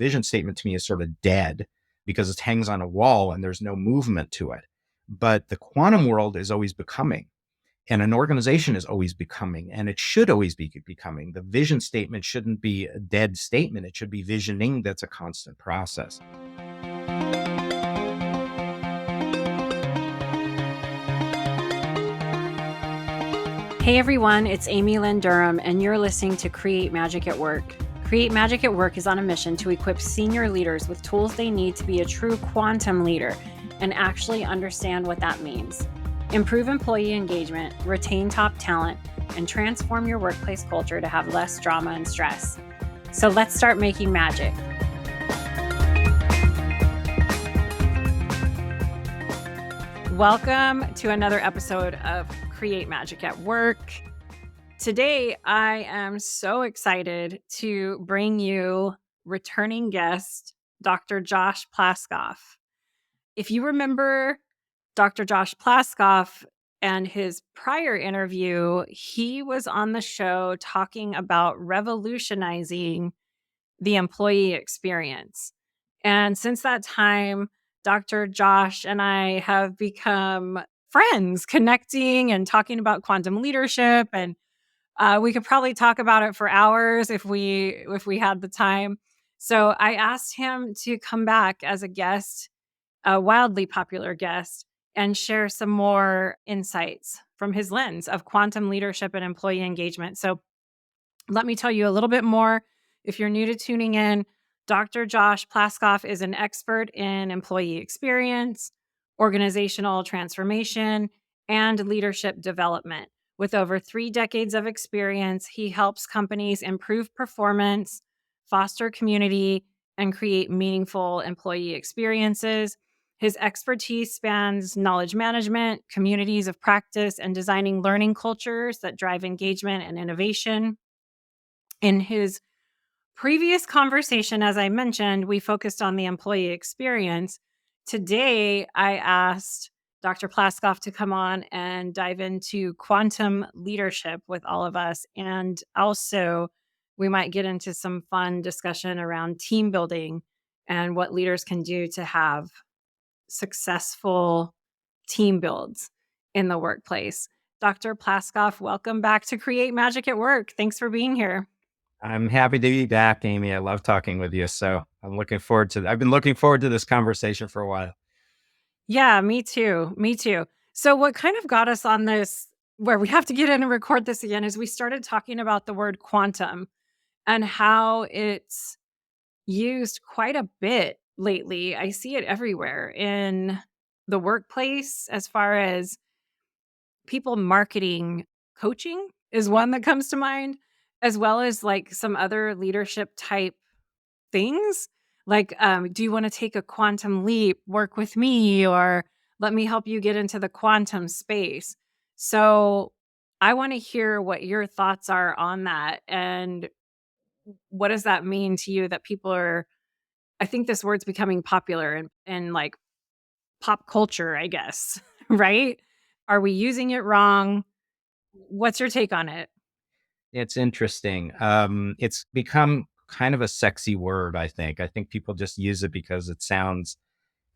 Vision statement to me is sort of dead because it hangs on a wall and there's no movement to it. But the quantum world is always becoming. And an organization is always becoming, and it should always be becoming. The vision statement shouldn't be a dead statement. It should be visioning. That's a constant process. Hey everyone, it's Amy Lynn and you're listening to Create Magic at Work. Create Magic at Work is on a mission to equip senior leaders with tools they need to be a true quantum leader and actually understand what that means. Improve employee engagement, retain top talent, and transform your workplace culture to have less drama and stress. So let's start making magic. Welcome to another episode of Create Magic at Work. Today, I am so excited to bring you returning guest, Dr. Josh Plaskoff. If you remember Dr. Josh Plaskoff and his prior interview, he was on the show talking about revolutionizing the employee experience. And since that time, Dr. Josh and I have become friends, connecting and talking about quantum leadership. And we could probably talk about it for hours if we had the time. So I asked him to come back as a guest, a wildly popular guest, and share some more insights from his lens of quantum leadership and employee engagement. So let me tell you a little bit more. If you're new to tuning in, Dr. Josh Plaskoff is an expert in employee experience, organizational transformation, and leadership development. With over 3 decades of experience, he helps companies improve performance, foster community, and create meaningful employee experiences. His expertise spans knowledge management, communities of practice, and designing learning cultures that drive engagement and innovation. In his previous conversation, as I mentioned, we focused on the employee experience. Today, I asked Dr. Plaskoff to come on and dive into quantum leadership with all of us. And also, we might get into some fun discussion around team building and what leaders can do to have successful team builds in the workplace. Dr. Plaskoff, welcome back to Create Magic at Work. Thanks for being here. I'm happy to be back, Amy. I love talking with you. So I've been looking forward to this conversation for a while. Yeah, me too. Me too. So what kind of got us on this, where we have to get in and record this again, is we started talking about the word quantum and how it's used quite a bit lately. I see it everywhere in the workplace, as far as people marketing. Coaching is one that comes to mind, as well as like some other leadership type things. Like, do you want to take a quantum leap? Work with me, or let me help you get into the quantum space. So I want to hear what your thoughts are on that. And what does that mean to you that people are, I think this word's becoming popular in like pop culture, I guess, right? Are we using it wrong? What's your take on it? It's interesting. It's become kind of a sexy word, I think. I think people just use it because it sounds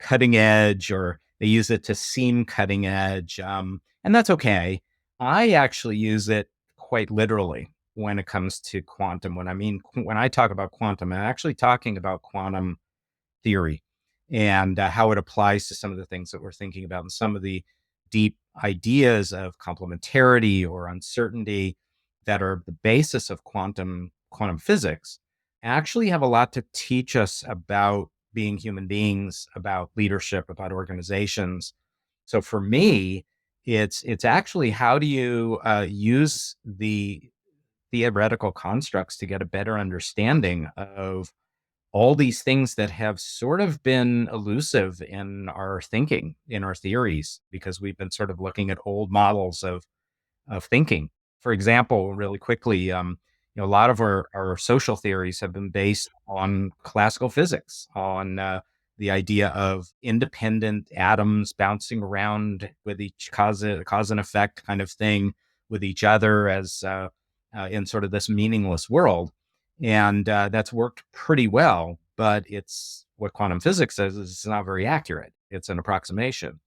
cutting edge, or they use it to seem cutting edge. And that's okay. I actually use it quite literally when it comes to quantum. When I talk about quantum, I'm actually talking about quantum theory and how it applies to some of the things that we're thinking about, and some of the deep ideas of complementarity or uncertainty that are the basis of quantum physics actually have a lot to teach us about being human beings, about leadership, about organizations. So for me, it's actually, how do you use the theoretical constructs to get a better understanding of all these things that have sort of been elusive in our thinking, in our theories, because we've been sort of looking at old models of thinking. For example, really quickly, a lot of our social theories have been based on classical physics, on the idea of independent atoms bouncing around with each cause and effect kind of thing with each other, as in sort of this meaningless world. And that's worked pretty well. but it's what quantum physics says is it's not very accurate. It's an approximation.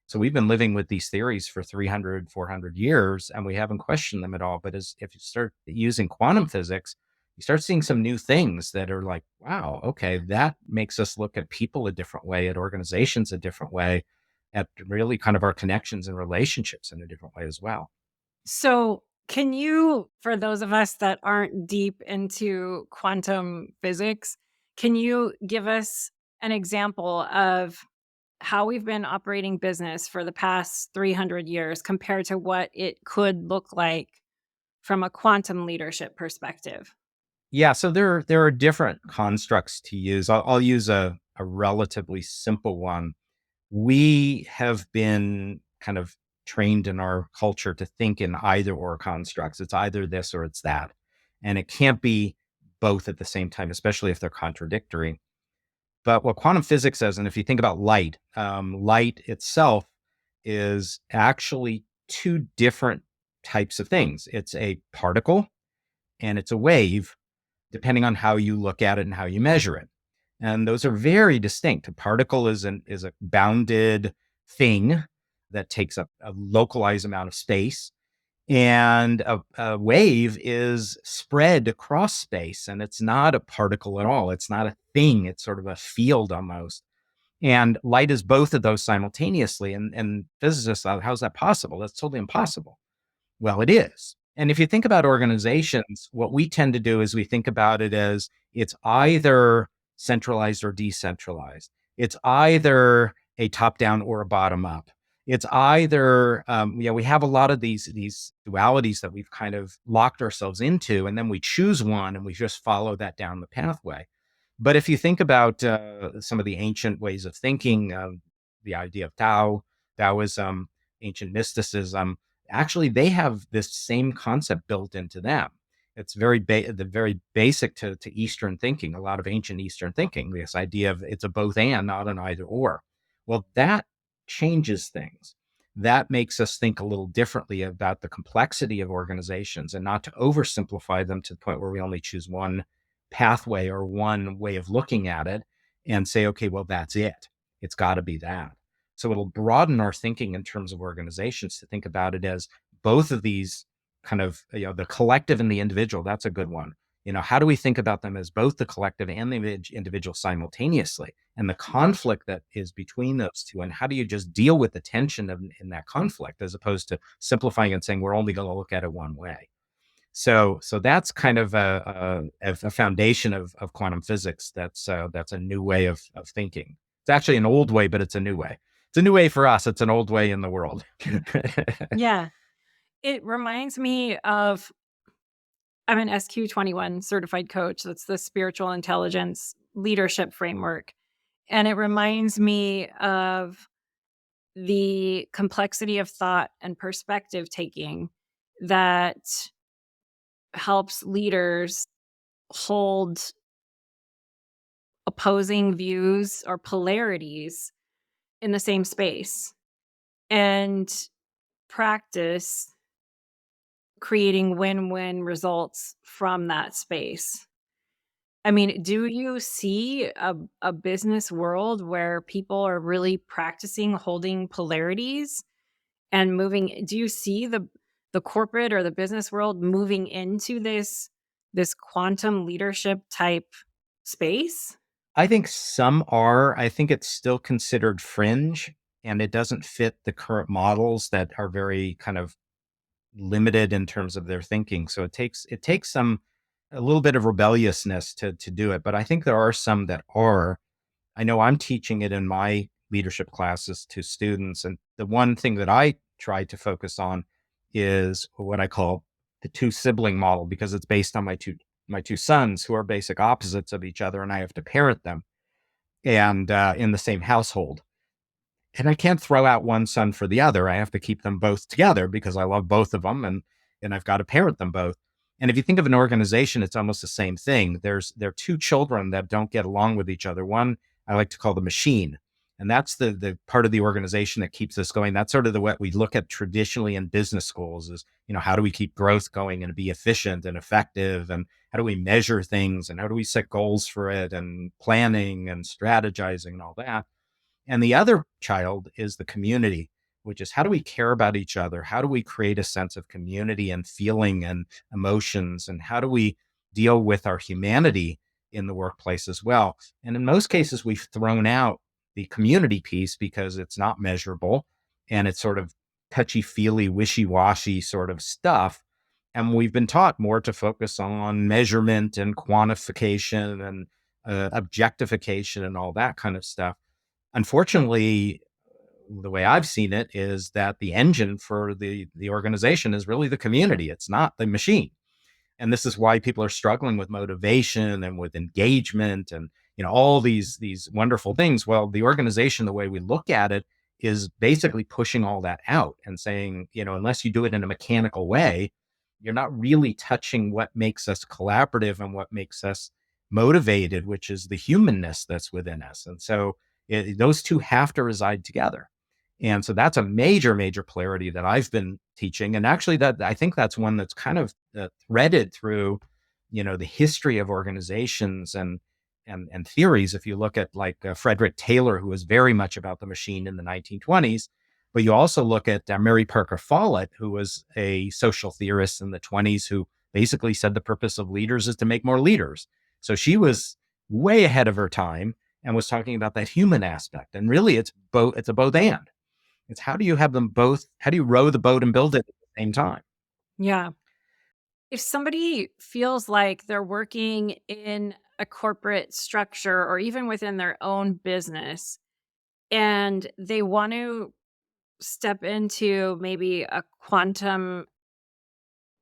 So we've been living with these theories for 300, 400 years, and we haven't questioned them at all. But if you start using quantum physics, you start seeing some new things that are like, wow, okay, that makes us look at people a different way, at organizations a different way, at really kind of our connections and relationships in a different way as well. So, can you, for those of us that aren't deep into quantum physics, can you give us an example of how we've been operating business for the past 300 years compared to what it could look like from a quantum leadership perspective? Yeah, so there are different constructs to use. I'll use a relatively simple one. We have been kind of trained in our culture to think in either or constructs. It's either this or it's that. And it can't be both at the same time, especially if they're contradictory. But what quantum physics says, and if you think about light, light itself is actually two different types of things. It's a particle and it's a wave, depending on how you look at it and how you measure it. And those are very distinct. A particle is a bounded thing that takes up a localized amount of space. And a wave is spread across space, and it's not a particle at all. It's not a thing. It's sort of a field almost. And light is both of those simultaneously. And physicists thought, how's that possible? That's totally impossible. Well, it is. And if you think about organizations, what we tend to do is we think about it as it's either centralized or decentralized. It's either a top down or a bottom up. It's either, we have a lot of these dualities that we've kind of locked ourselves into, and then we choose one and we just follow that down the pathway. But if you think about some of the ancient ways of thinking, the idea of Taoism, ancient mysticism, actually they have this same concept built into them. It's very basic to Eastern thinking, a lot of ancient Eastern thinking, this idea of it's a both and, not an either or. Well, that changes things. That makes us think a little differently about the complexity of organizations and not to oversimplify them to the point where we only choose one pathway or one way of looking at it and say, okay, well, that's it. It's got to be that. So it'll broaden our thinking in terms of organizations to think about it as both of these kind of, the collective and the individual. That's a good one. How do we think about them as both the collective and the individual simultaneously? And the conflict that is between those two, and how do you just deal with the tension in that conflict as opposed to simplifying and saying we're only going to look at it one way? So that's kind of a foundation of quantum physics. That's a new way of thinking. It's actually an old way, but it's a new way. It's a new way for us. It's an old way in the world. Yeah. It reminds me of I'm an SQ21 certified coach. That's the spiritual intelligence leadership framework. And it reminds me of the complexity of thought and perspective taking that helps leaders hold opposing views or polarities in the same space and practice creating win-win results from that space. I mean, do you see a business world where people are really practicing holding polarities and moving? Do you see the corporate or the business world moving into this quantum leadership type space? I think some are. I think it's still considered fringe, and it doesn't fit the current models that are very kind of limited in terms of their thinking. So it takes some a little bit of rebelliousness to do it. But I think there are some that are. I know I'm teaching it in my leadership classes to students. And the one thing that I try to focus on is what I call the two sibling model, because it's based on my two sons who are basic opposites of each other, and I have to parent them and in the same household. And I can't throw out one son for the other. I have to keep them both together because I love both of them, and I've got to parent them both. And if you think of an organization, it's almost the same thing. There are two children that don't get along with each other. One I like to call the machine, And that's the part of the organization that keeps us going. That's sort of the what we look at traditionally in business schools is, how do we keep growth going and be efficient and effective? And how do we measure things? And how do we set goals for it and planning and strategizing and all that? And the other child is the community, which is how do we care about each other? How do we create a sense of community and feeling and emotions? And how do we deal with our humanity in the workplace as well? And in most cases, we've thrown out the community piece because it's not measurable and it's sort of touchy feely, wishy washy sort of stuff. And we've been taught more to focus on measurement and quantification and objectification and all that kind of stuff. Unfortunately, the way I've seen it is that the engine for the organization is really the community. It's not the machine. And this is why people are struggling with motivation and with engagement and all these wonderful things. Well, the organization, the way we look at it, is basically pushing all that out and saying, unless you do it in a mechanical way, you're not really touching what makes us collaborative and what makes us motivated, which is the humanness that's within us. And so those two have to reside together. And so that's a major, major polarity that I've been teaching. And actually, that I think that's one that's kind of threaded through, the history of organizations and theories. If you look at like Frederick Taylor, who was very much about the machine in the 1920s, but you also look at Mary Parker Follett, who was a social theorist in the 20s, who basically said the purpose of leaders is to make more leaders. So she was way ahead of her time and was talking about that human aspect. And really, it's a both and. It's how do you have them both? How do you row the boat and build it at the same time? Yeah. If somebody feels like they're working in a corporate structure or even within their own business and they want to step into maybe a quantum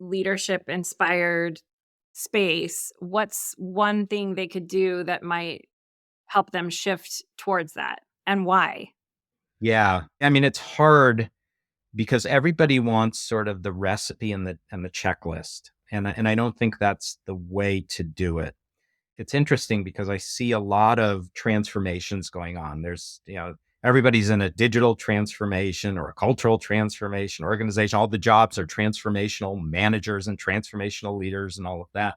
leadership inspired space, what's one thing they could do that might help them shift towards that and why? Yeah, I mean it's hard because everybody wants sort of the recipe and the checklist, and I don't think that's the way to do it. It's interesting because I see a lot of transformations going on. There's, everybody's in a digital transformation or a cultural transformation, organization. All the jobs are transformational managers and transformational leaders and all of that.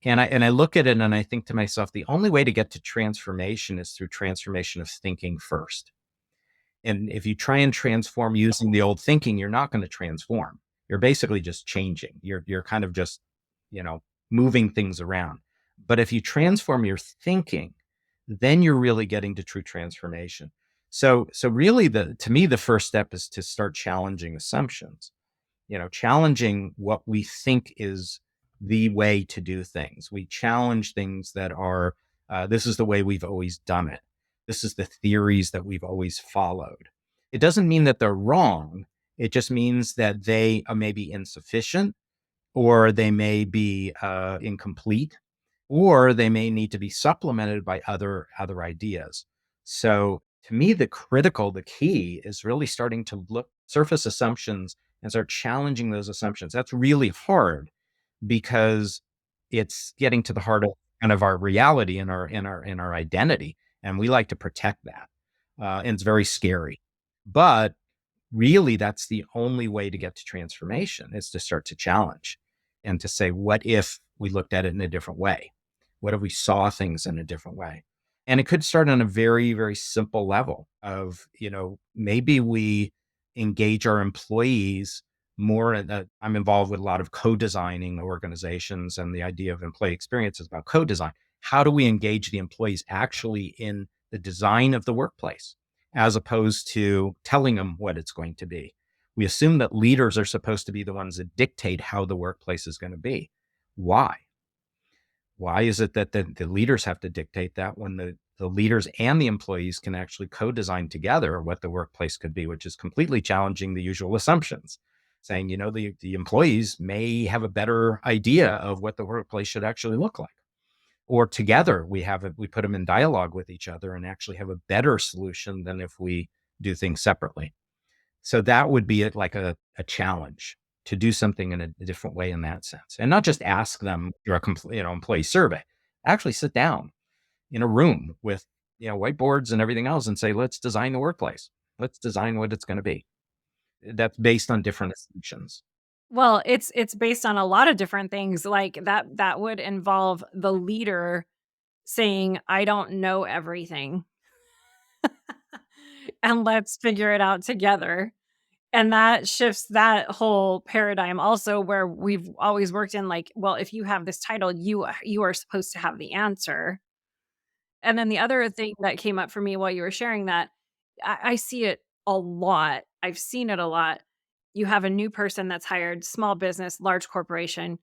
And I look at it and I think to myself, the only way to get to transformation is through transformation of thinking first. And if you try and transform using the old thinking, you're not going to transform. You're basically just changing. You're kind of just, you know, moving things around. But if you transform your thinking, then you're really getting to true transformation. So really to me, the first step is to start challenging assumptions, challenging what we think is the way to do things. We challenge things that are, this is the way we've always done it. This is the theories that we've always followed. It doesn't mean that they're wrong. It just means that they may be insufficient, or they may be incomplete, or they may need to be supplemented by other ideas. So to me, the key is really starting to look surface assumptions and start challenging those assumptions. That's really hard because it's getting to the heart of kind of our reality and our identity, and we like to protect that. And it's very scary, but really that's the only way to get to transformation, is to start to challenge and to say, what if we looked at it in a different way? What if we saw things in a different way? And it could start on a very, very simple level of, maybe we engage our employees more. I'm involved with a lot of co-designing organizations, and the idea of employee experience is about co-design. How do we engage the employees actually in the design of the workplace, as opposed to telling them what it's going to be? We assume that leaders are supposed to be the ones that dictate how the workplace is going to be. Why? Why is it that the leaders have to dictate that when the leaders and the employees can actually co-design together what the workplace could be, which is completely challenging the usual assumptions, saying, the employees may have a better idea of what the workplace should actually look like. Or together we put them in dialogue with each other and actually have a better solution than if we do things separately. So that would be like a challenge to do something in a different way in that sense, and not just ask them through a employee survey. Actually sit down in a room with whiteboards and everything else and say, let's design the workplace. Let's design what it's going to be. That's based on different assumptions. Well, it's based on a lot of different things, like, that would involve the leader saying, "I don't know everything, and let's figure it out together." And that shifts that whole paradigm also where we've always worked in, like, well, if you have this title, you are supposed to have the answer. And then the other thing that came up for me while you were sharing that, I see it a lot. I've seen it a lot. You have a new person that's hired, small business, large corporation,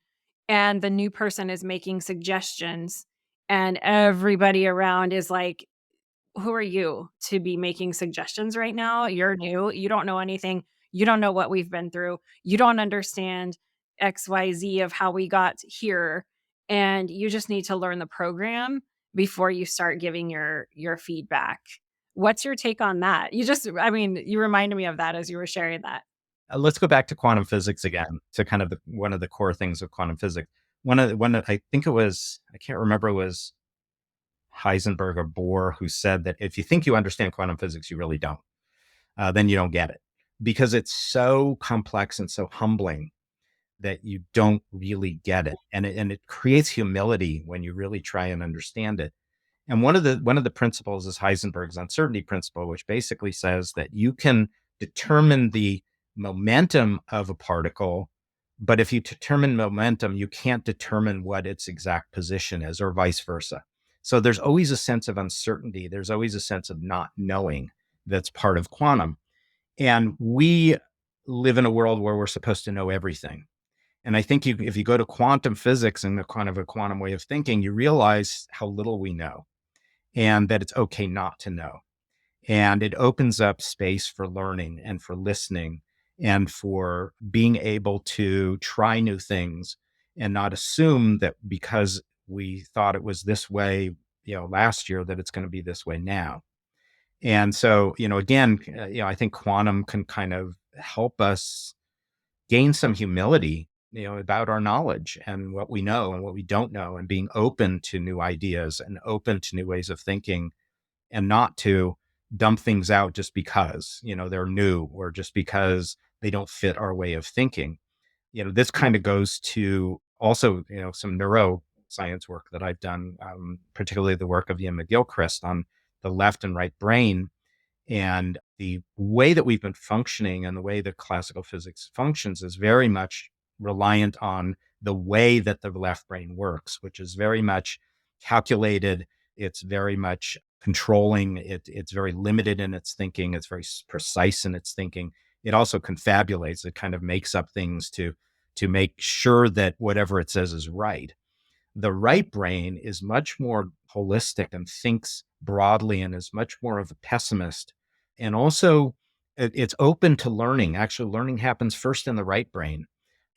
and the new person is making suggestions, and everybody around is like, who are you to be making suggestions right now? You're new. You don't know anything. You don't know what we've been through. You don't understand XYZ of how we got here. And you just need to learn the program before you start giving your feedback. What's your take on that? You reminded me of that as you were sharing that. Let's go back to quantum physics again, to kind of one of the core things of quantum physics. I think it was, I can't remember, it was Heisenberg or Bohr who said that if you think you understand quantum physics, you really don't. Then you don't get it because it's so complex and so humbling that you don't really get it, and it creates humility when you really try and understand it. And one of the principles is Heisenberg's uncertainty principle, which basically says that you can determine the momentum of a particle, but if you determine momentum, you can't determine what its exact position is, or vice versa. So there's always a sense of uncertainty. There's always a sense of not knowing that's part of quantum. And we live in a world where we're supposed to know everything. And I think if you go to quantum physics and the kind of a quantum way of thinking, you realize how little we know and that it's okay not to know. And it opens up space for learning and for listening and for being able to try new things and not assume that because we thought it was this way, last year, that it's going to be this way now. And so, again, I think quantum can kind of help us gain some humility, about our knowledge and what we know and what we don't know, and being open to new ideas and open to new ways of thinking, and not to dump things out just because, they're new, or just because they don't fit our way of thinking. This kind of goes to also, some neuroscience work that I've done, particularly the work of Ian McGilchrist on the left and right brain, and the way that we've been functioning and the way that classical physics functions is very much reliant on the way that the left brain works, which is very much calculated. It's very much controlling. It's very limited in its thinking. It's very precise in its thinking. It also confabulates. It kind of makes up things to make sure that whatever it says is right. The right brain is much more holistic and thinks broadly and is much more of a pessimist. And also, it's open to learning. Actually, learning happens first in the right brain.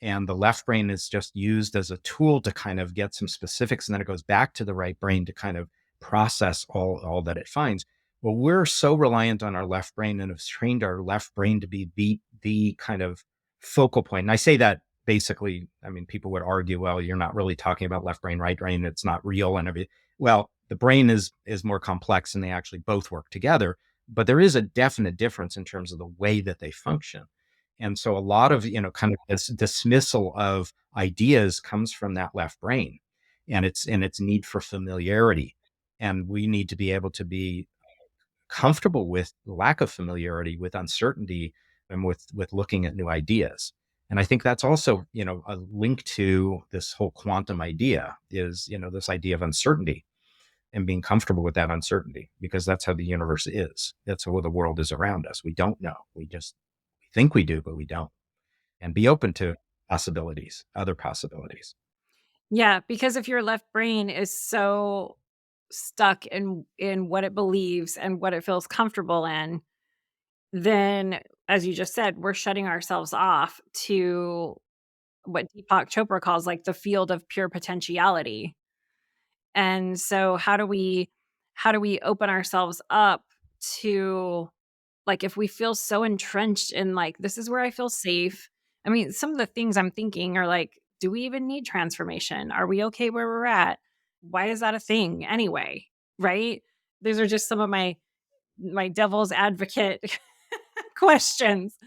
And the left brain is just used as a tool to kind of get some specifics. And then it goes back to the right brain to kind of process all that it finds. Well, we're so reliant on our left brain and have trained our left brain to be the kind of focal point. And I say that basically, I mean, people would argue, well, you're not really talking about left brain, right brain. It's not real and everything. Well, the brain is more complex and they actually both work together, but there is a definite difference in terms of the way that they function. And so a lot of, kind of this dismissal of ideas comes from that left brain and its need for familiarity. And we need to be able to be comfortable with lack of familiarity, with uncertainty, and with looking at new ideas. And I think that's also, a link to this whole quantum idea is, this idea of uncertainty and being comfortable with that uncertainty, because that's how the universe is. That's how the world is around us. We don't know. We think we do, but we don't. And be open to possibilities, other possibilities. Yeah, because if your left brain is so stuck in what it believes and what it feels comfortable in, then as you just said, we're shutting ourselves off to what Deepak Chopra calls like the field of pure potentiality. And so how do we open ourselves up to, like, if we feel so entrenched in, like, this is where I feel safe. I mean, some of the things I'm thinking are like, do we even need transformation? Are we okay where we're at? Why is that a thing anyway? Right? These are just some of my devil's advocate questions.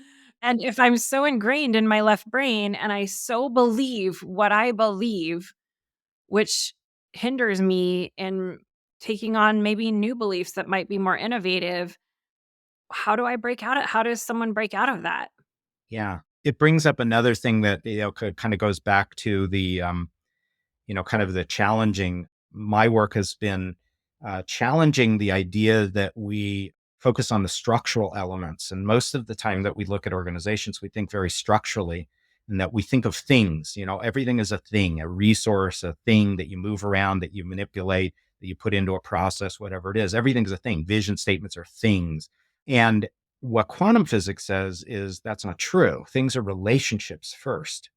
And if I'm so ingrained in my left brain and I so believe what I believe, which hinders me in taking on maybe new beliefs that might be more innovative, how do I break out of how does someone break out of that? Yeah. It brings up another thing that, kind of goes back to the, kind of the challenging. My work has been challenging the idea that we focus on the structural elements. And most of the time that we look at organizations, we think very structurally, and that we think of things. Everything is a thing, a resource, a thing that you move around, that you manipulate, that you put into a process, whatever it is. Everything's a thing. Vision statements are things. And what quantum physics says is that's not true. Things are relationships first,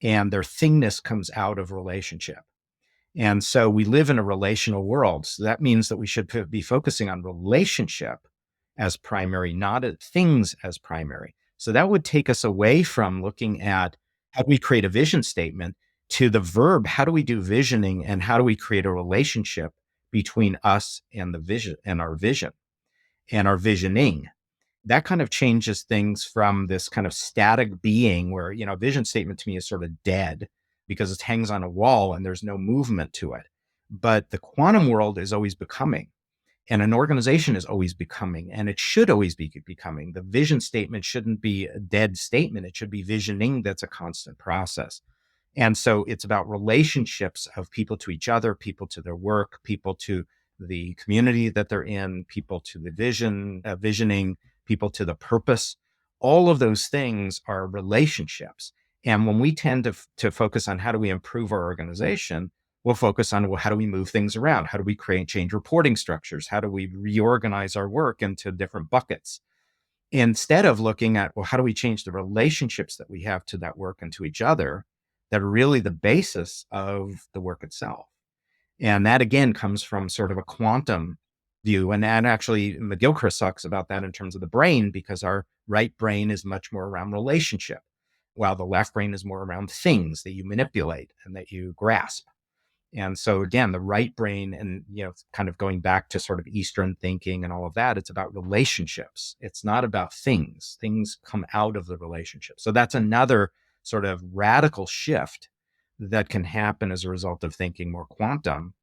and their thingness comes out of relationship. And so we live in a relational world. So that means that we should be focusing on relationship as primary, not at things as primary. So that would take us away from looking at how do we create a vision statement to the verb, how do we do visioning, and how do we create a relationship between us and the vision and our vision and our visioning. That kind of changes things from this kind of static being where, vision statement to me is sort of dead because it hangs on a wall and there's no movement to it. But the quantum world is always becoming, and an organization is always becoming, and it should always be becoming. The vision statement shouldn't be a dead statement. It should be visioning. That's a constant process. And so it's about relationships of people to each other, people to their work, people to the community that they're in, people to the visioning, people to the purpose. All of those things are relationships. And when we tend to focus on how do we improve our organization, we'll focus on, well, how do we move things around? How do we change reporting structures? How do we reorganize our work into different buckets? Instead of looking at, well, how do we change the relationships that we have to that work and to each other that are really the basis of the work itself? And that again comes from sort of a quantum view. And actually, McGilchrist talks about that in terms of the brain, because our right brain is much more around relationship, while the left brain is more around things that you manipulate and that you grasp. And so again, the right brain, and kind of going back to sort of Eastern thinking and all of that, it's about relationships. It's not about things. Things come out of the relationship. So that's another sort of radical shift that can happen as a result of thinking more quantum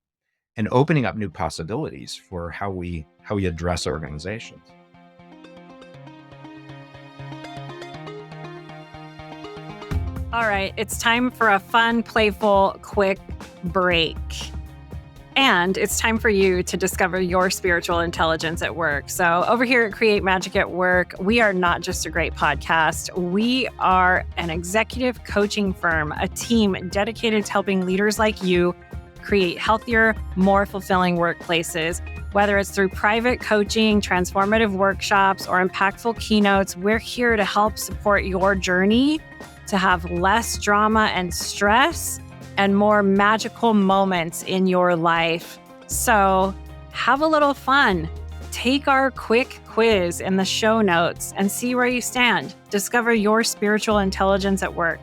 and opening up new possibilities for how we address organizations. All right, it's time for a fun, playful, quick break. And it's time for you to discover your spiritual intelligence at work. So, over here at Create Magic at Work, we are not just a great podcast. We are an executive coaching firm, a team dedicated to helping leaders like you create healthier, more fulfilling workplaces. Whether it's through private coaching, transformative workshops, or impactful keynotes, we're here to help support your journey to have less drama and stress and more magical moments in your life. So have a little fun. Take our quick quiz in the show notes and see where you stand. Discover your spiritual intelligence at work.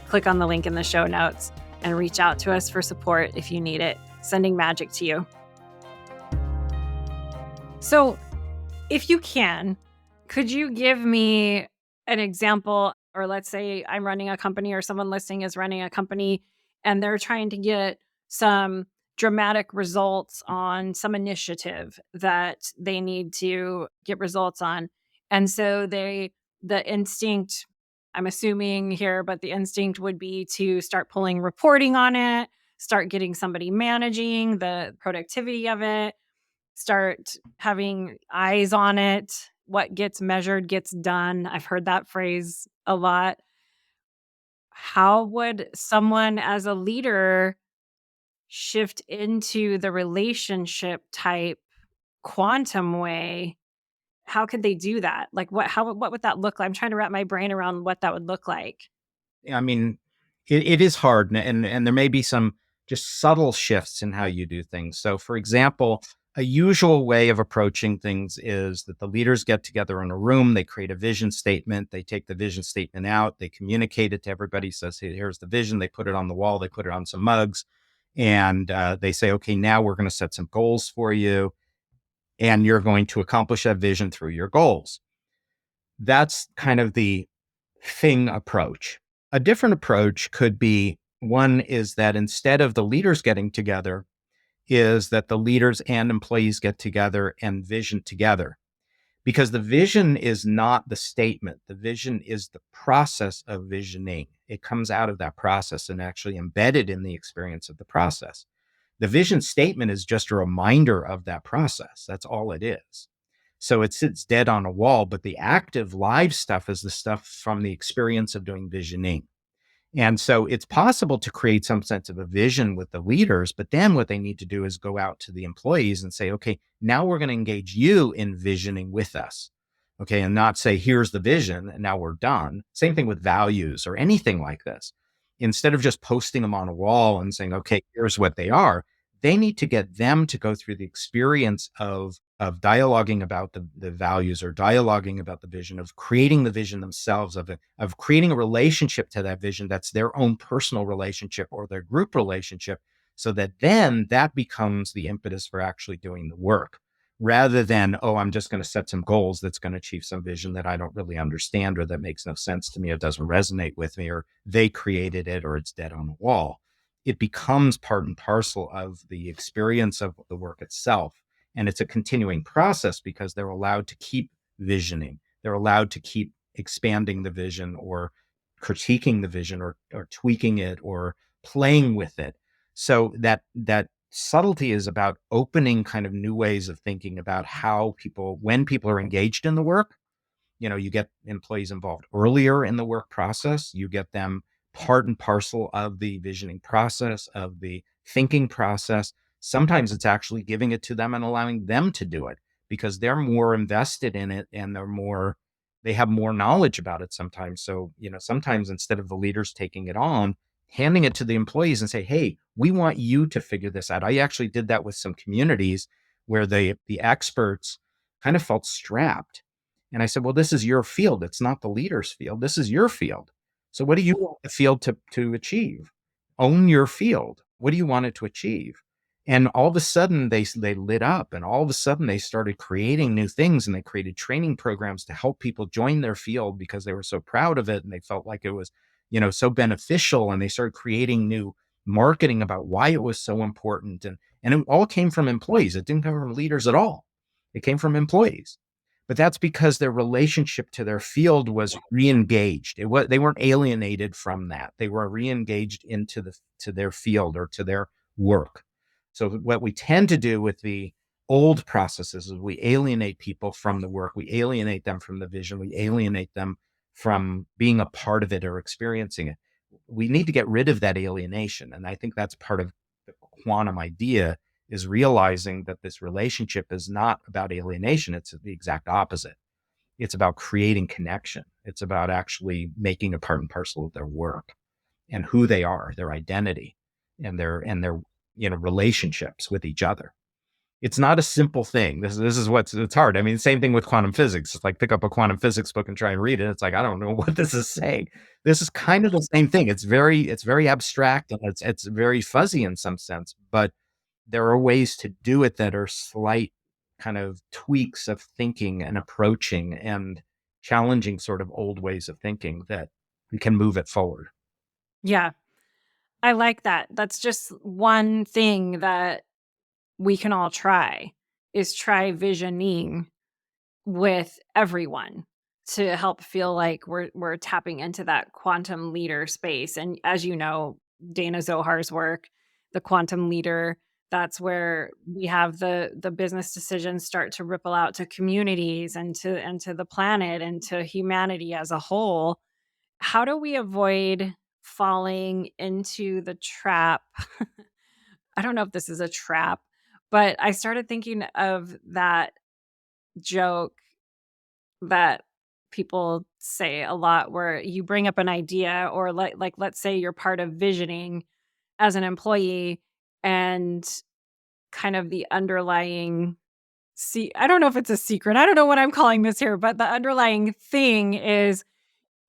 Click on the link in the show notes and reach out to us for support if you need it. Sending magic to you. So if you can, could you give me an example? Or let's say I'm running a company, or someone listening is running a company, and they're trying to get some dramatic results on some initiative that they need to get results on. And so the instinct, I'm assuming here, but the instinct would be to start pulling reporting on it, start getting somebody managing the productivity of it, start having eyes on it. What gets measured gets done. I've heard that phrase a lot. How would someone as a leader shift into the relationship type quantum way? How could they do that? Like what would that look like? I'm trying to wrap my brain around what that would look like. I mean, it is hard, and there may be some just subtle shifts in how you do things. So, for example, a usual way of approaching things is that the leaders get together in a room, they create a vision statement, they take the vision statement out, they communicate it to everybody, says, hey, here's the vision, they put it on the wall, they put it on some mugs, and they say, okay, now we're going to set some goals for you. and you're going to accomplish that vision through your goals. That's kind of the thing approach. A different approach could be one is that instead of the leaders getting together, is that the leaders and employees get together and vision together. Because the vision is not the statement, the vision is the process of visioning. It comes out of that process and actually embedded in the experience of the process. The vision statement is just a reminder of that process. That's all it is. So it sits dead on a wall, but the active live stuff is the stuff from the experience of doing visioning. And so it's possible to create some sense of a vision with the leaders, but then what they need to do is go out to the employees and say, okay, now we're going to engage you in visioning with us. Okay. And not say, here's the vision and now we're done. Same thing with values or anything like this. Instead of just posting them on a wall and saying, okay, here's what they are, they need to get them to go through the experience of dialoguing about the values or dialoguing about the vision, of creating the vision themselves, of creating a relationship to that vision that's their own personal relationship or their group relationship, so that then that becomes the impetus for actually doing the work, rather than, oh, I'm just going to set some goals that's going to achieve some vision that I don't really understand, or that makes no sense to me, or doesn't resonate with me, or they created it, or it's dead on the wall. It becomes part and parcel of the experience of the work itself. And it's a continuing process because they're allowed to keep visioning. They're allowed to keep expanding the vision or critiquing the vision or tweaking it or playing with it. So that subtlety is about opening kind of new ways of thinking about how people, when people are engaged in the work, you get employees involved earlier in the work process. You get them part and parcel of the visioning process, of the thinking process. Sometimes it's actually giving it to them and allowing them to do it because they're more invested in it and they have more knowledge about it sometimes. So, sometimes instead of the leaders taking it on, handing it to the employees and say, hey, we want you to figure this out. I actually did that with some communities where the experts kind of felt strapped. And I said, well, this is your field. It's not the leader's field. This is your field. So what do you want the field to achieve? Own your field. What do you want it to achieve? And all of a sudden they lit up, and all of a sudden they started creating new things, and they created training programs to help people join their field because they were so proud of it. And they felt like it was, so beneficial. And they started creating new marketing about why it was so important. And it all came from employees. It didn't come from leaders at all. It came from employees. But that's because their relationship to their field was re-engaged. They weren't alienated from that. They were re-engaged to their field or to their work. So what we tend to do with the old processes is we alienate people from the work. We alienate them from the vision. We alienate them from being a part of it or experiencing it. We need to get rid of that alienation. And I think that's part of the quantum idea, is realizing that this relationship is not about alienation. It's the exact opposite. It's about creating connection. It's about actually making a part and parcel of their work and who they are, their identity, and their relationships with each other. It's not a simple thing. This is it's hard. I mean, same thing with quantum physics. It's like pick up a quantum physics book and try and read it. It's like, I don't know what this is saying. This is kind of the same thing. It's very abstract, and it's very fuzzy in some sense, but there are ways to do it that are slight kind of tweaks of thinking and approaching and challenging sort of old ways of thinking that we can move it forward. Yeah, I like that. That's just one thing that we can all try, is try visioning with everyone to help feel like we're tapping into that quantum leader space. And as you know, Dana Zohar's work, the quantum leader, that's where we have the business decisions start to ripple out to communities and to the planet and to humanity as a whole. How do we avoid falling into the trap? I don't know if this is a trap, but I started thinking of that joke that people say a lot, where you bring up an idea, or like let's say you're part of visioning as an employee, and kind of the underlying, see, I don't know if it's a secret. I don't know what I'm calling this here, but the underlying thing is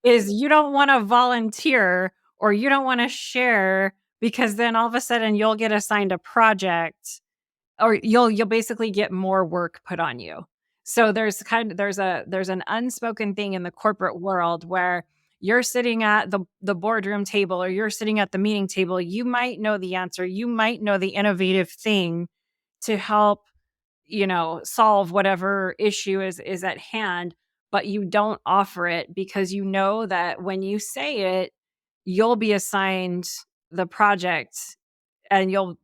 you don't want to volunteer, or you don't want to share, because then all of a sudden you'll get assigned a project or you'll basically get more work put on you. So there's an unspoken thing in the corporate world where you're sitting at the boardroom table or you're sitting at the meeting table, you might know the answer, you might know the innovative thing to help, solve whatever issue is at hand, but you don't offer it because you know that when you say it, you'll be assigned the project and you'll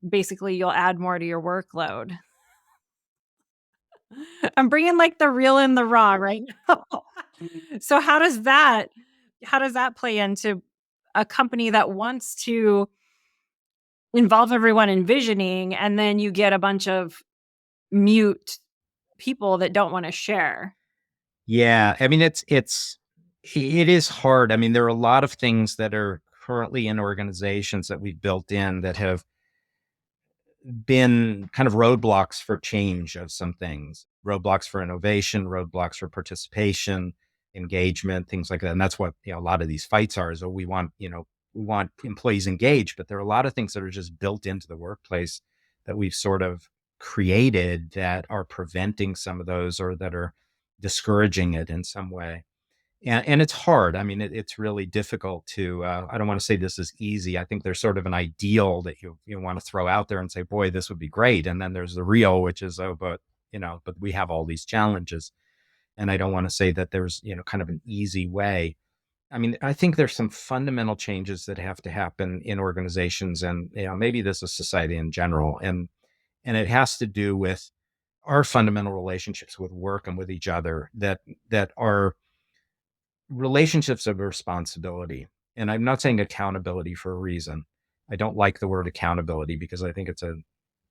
add more to your workload. I'm bringing like the real and the raw right now. So how does that play into a company that wants to involve everyone in visioning and then you get a bunch of mute people that don't want to share? Yeah, I mean, it is hard. I mean, there are a lot of things that are currently in organizations that we've built in that have been kind of roadblocks for change of some things, roadblocks for innovation, roadblocks for participation, engagement, things like that. And that's what, a lot of these fights are, is, oh, we want employees engaged, but there are a lot of things that are just built into the workplace that we've sort of created that are preventing some of those, or that are discouraging it in some way. And it's hard. I mean, it's really difficult to, I don't want to say this is easy. I think there's sort of an ideal that you want to throw out there and say, boy, this would be great. And then there's the real, which is, oh, but we have all these challenges. And I don't want to say that there's, kind of an easy way. I mean, I think there's some fundamental changes that have to happen in organizations, and, maybe this is society in general. And it has to do with our fundamental relationships with work and with each other, that are relationships of responsibility. And I'm not saying accountability for a reason. I don't like the word accountability because I think I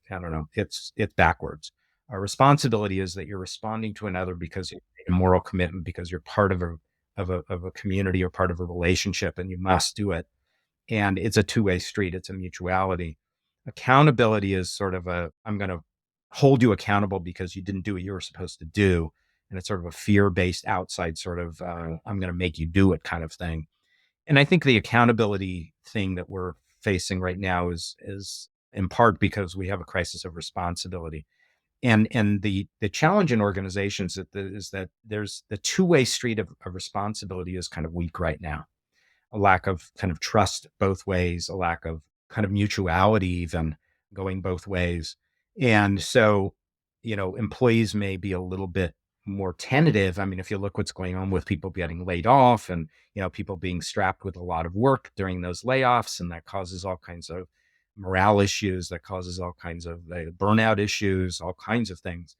don't know, it's backwards. Our responsibility is that you're responding to another because you made a moral commitment, because you're part of a community or part of a relationship, and you must do it. And it's a two-way street. It's a mutuality. Accountability is sort of I'm going to hold you accountable because you didn't do what you were supposed to do. And it's sort of a fear-based outside sort of, I'm going to make you do it kind of thing. And I think the accountability thing that we're facing right now is in part because we have a crisis of responsibility. And the challenge in organizations is that there's the two-way street of responsibility is kind of weak right now. A lack of kind of trust both ways, a lack of kind of mutuality, even going both ways. And so, employees may be a little bit more tentative. I mean, if you look what's going on with people getting laid off, and, people being strapped with a lot of work during those layoffs, and that causes all kinds of morale issues, that causes all kinds of burnout issues, all kinds of things.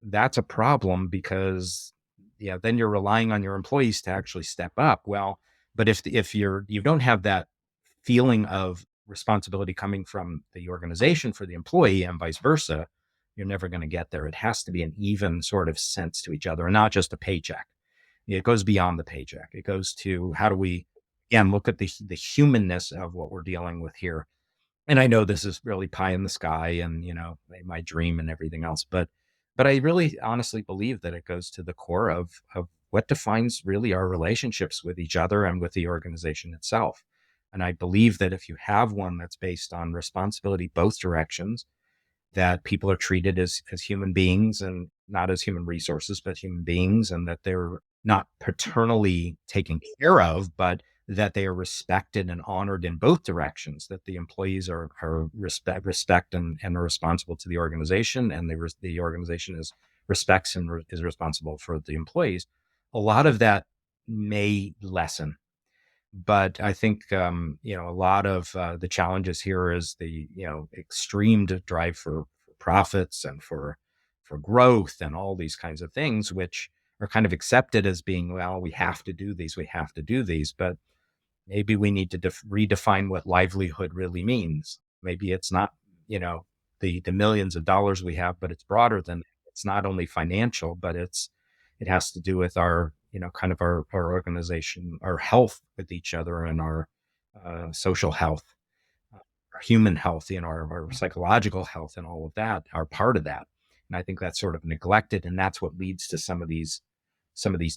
That's a problem because, yeah, then you're relying on your employees to actually step up. Well, but if you don't have that feeling of responsibility coming from the organization for the employee and vice versa, you're never going to get there. It has to be an even sort of sense to each other, and not just a paycheck. It goes beyond the paycheck. It goes to, how do we, again, look at the humanness of what we're dealing with here. And I know this is really pie in the sky and, my dream and everything else, but I really honestly believe that it goes to the core of what defines really our relationships with each other and with the organization itself. And I believe that if you have one that's based on responsibility both directions, that people are treated as human beings, and not as human resources, but human beings, and that they're not paternally taken care of, but that they are respected and honored in both directions, that the employees are respect and are responsible to the organization, and the organization respects and is responsible for the employees. A lot of that may lessen, but I think, a lot of the challenges here is the, extreme drive for profits and for growth and all these kinds of things, which are kind of accepted as being, well, we have to do these, we have to do these. But maybe we need to redefine what livelihood really means. Maybe it's not, the millions of dollars we have, but it's broader than that. It's not only financial, but it has to do with our, kind of our organization, our health with each other, and our social health, our human health, our psychological health, and all of that are part of that. And I think that's sort of neglected, and that's what leads to some of these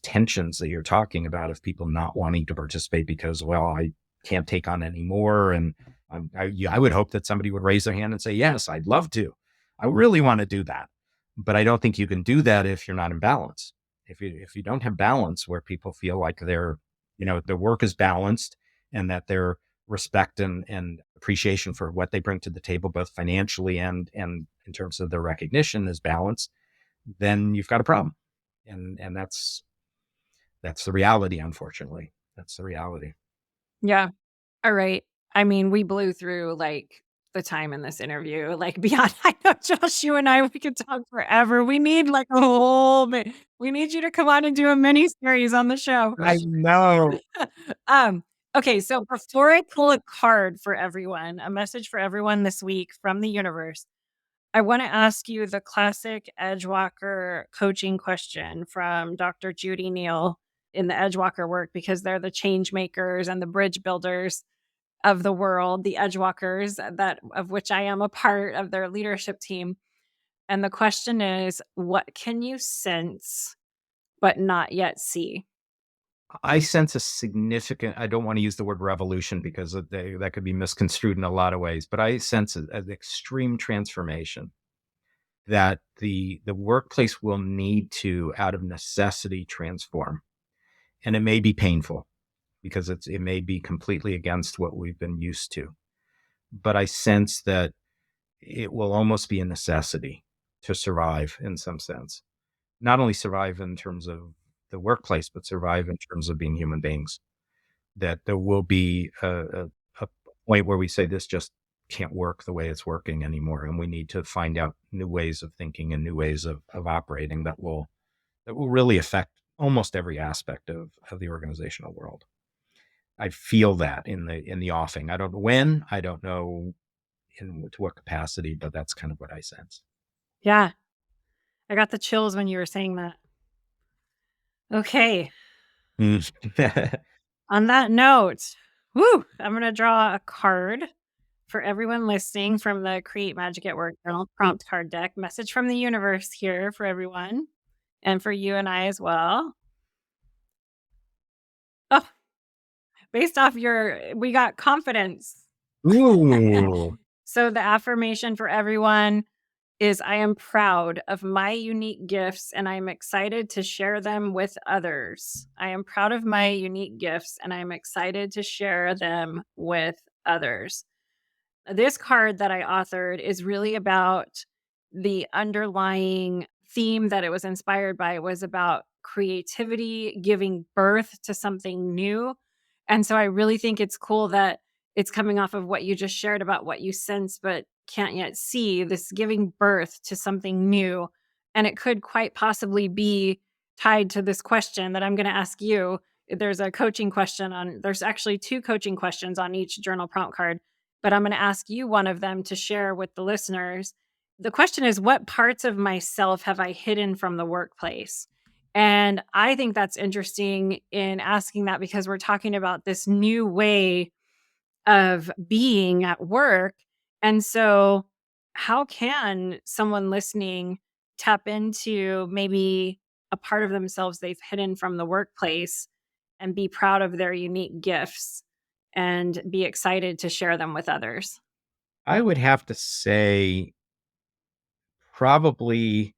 tensions that you're talking about, of people not wanting to participate because, well, I can't take on any more. And I would hope that somebody would raise their hand and say, yes, I'd love to. I really want to do that. But I don't think you can do that if you're not in balance. If you don't have balance where people feel like their work is balanced and that their respect and appreciation for what they bring to the table, both financially and in terms of their recognition is balanced, then you've got a problem. And that's the reality, unfortunately. That's the reality. Yeah. All right. I mean, we blew through like the time in this interview, like beyond. I know, Josh, you and I, we could talk forever. We need like a we need you to come on and do a mini series on the show. I know. um, okay. So before I pull a card for everyone, a message for everyone this week from the universe, I want to ask you the classic Edgewalker coaching question from Dr. Judy Neal in the Edgewalker work, because they're the change makers and the bridge builders of the world, the Edgewalkers, that of which I am a part of their leadership team. And the question is, what can you sense but not yet see? I sense a significant, I don't want to use the word revolution because that could be misconstrued in a lot of ways, but I sense an extreme transformation that the workplace will need to, out of necessity, transform. And it may be painful because it may be completely against what we've been used to. But I sense that it will almost be a necessity to survive in some sense. Not only survive in terms of the workplace, but survive in terms of being human beings. That there will be a point where we say this just can't work the way it's working anymore, and we need to find out new ways of thinking and new ways of operating that will really affect almost every aspect of the organizational world. I feel that in the offing. I don't know when, I don't know to what capacity, but that's kind of what I sense. Yeah, I got the chills when you were saying that. Okay. Mm. On that note, woo, I'm going to draw a card for everyone listening from the Create Magic at Work journal prompt card deck. Message from the universe here for everyone and for you and I as well. Oh, based off we got confidence. Ooh. So the affirmation for everyone is, I am proud of my unique gifts and I'm excited to share them with others. I am proud of my unique gifts and I'm excited to share them with others. This card that I authored is really about the underlying theme that it was inspired by was about creativity, giving birth to something new. And so I really think it's cool that it's coming off of what you just shared about what you sense but can't yet see, this giving birth to something new. And it could quite possibly be tied to this question that I'm going to ask you. There's a coaching question there's actually two coaching questions on each journal prompt card, but I'm going to ask you one of them to share with the listeners. The question is, what parts of myself have I hidden from the workplace? And I think that's interesting in asking that because we're talking about this new way of being at work. And so, how can someone listening tap into maybe a part of themselves they've hidden from the workplace and be proud of their unique gifts and be excited to share them with others? I would have to say probably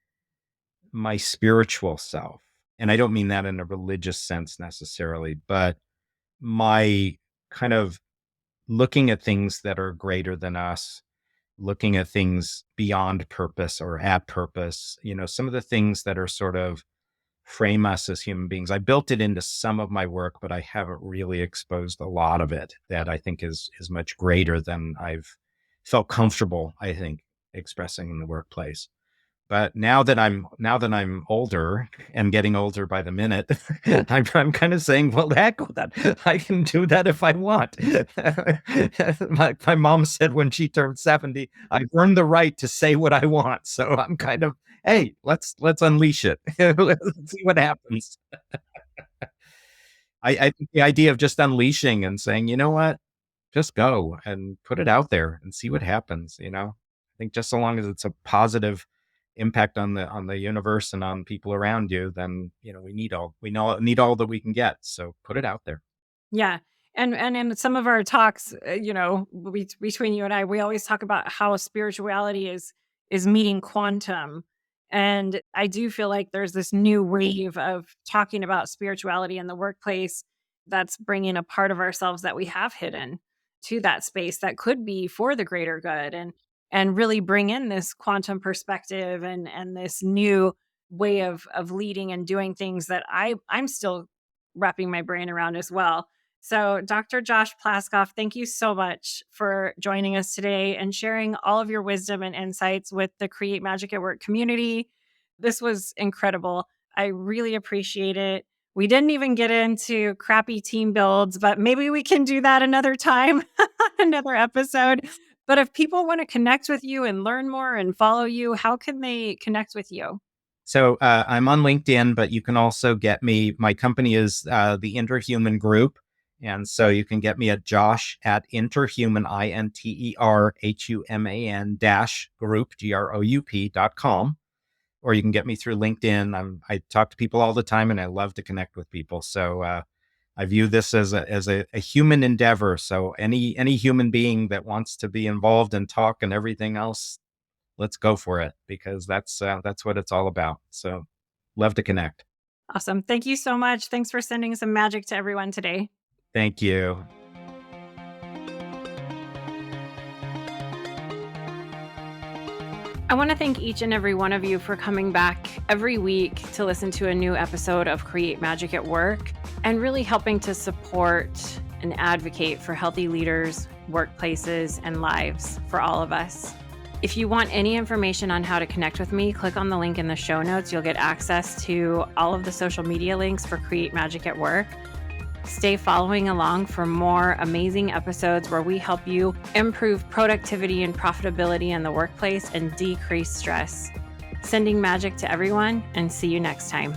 my spiritual self. And I don't mean that in a religious sense necessarily, but my kind of looking at things that are greater than us, looking at things beyond purpose or at purpose, some of the things that are sort of frame us as human beings. I built it into some of my work, but I haven't really exposed a lot of it that I think is much greater than I've felt comfortable, I think, expressing in the workplace. But now that I'm older and getting older by the minute, I'm kind of saying, well, heck with that. I can do that if I want. My mom said when she turned 70, I've earned the right to say what I want. So I'm kind of, hey, let's unleash it. Let's see what happens. I think the idea of just unleashing and saying, you know what, just go and put it out there and see what happens. I think just so long as it's a positive impact on the universe and on people around you, then we need all that we can get. So put it out there. Yeah. And in some of our talks, between you and I, we always talk about how spirituality is meeting quantum. And I do feel like there's this new wave of talking about spirituality in the workplace that's bringing a part of ourselves that we have hidden to that space that could be for the greater good, and really bring in this quantum perspective and this new way of leading and doing things that I'm still wrapping my brain around as well. So, Dr. Josh Plaskoff, thank you so much for joining us today and sharing all of your wisdom and insights with the Create Magic at Work community. This was incredible. I really appreciate it. We didn't even get into crappy team builds, but maybe we can do that another time, another episode. But if people want to connect with you and learn more and follow you, how can they connect with you? So I'm on LinkedIn, but you can also get me. My company is the Interhuman Group. And so you can get me at Josh at Interhuman, INTERHUMAN dash group, GROUP.com. Or you can get me through LinkedIn. I talk to people all the time and I love to connect with people. So I view this as a human endeavor. So any human being that wants to be involved and talk and everything else, let's go for it, because that's what it's all about. So love to connect. Awesome. Thank you so much. Thanks for sending some magic to everyone today. Thank you. I want to thank each and every one of you for coming back every week to listen to a new episode of Create Magic at Work and really helping to support and advocate for healthy leaders, workplaces, and lives for all of us. If you want any information on how to connect with me, click on the link in the show notes. You'll get access to all of the social media links for Create Magic at Work. Stay following along for more amazing episodes where we help you improve productivity and profitability in the workplace and decrease stress. Sending magic to everyone, and see you next time.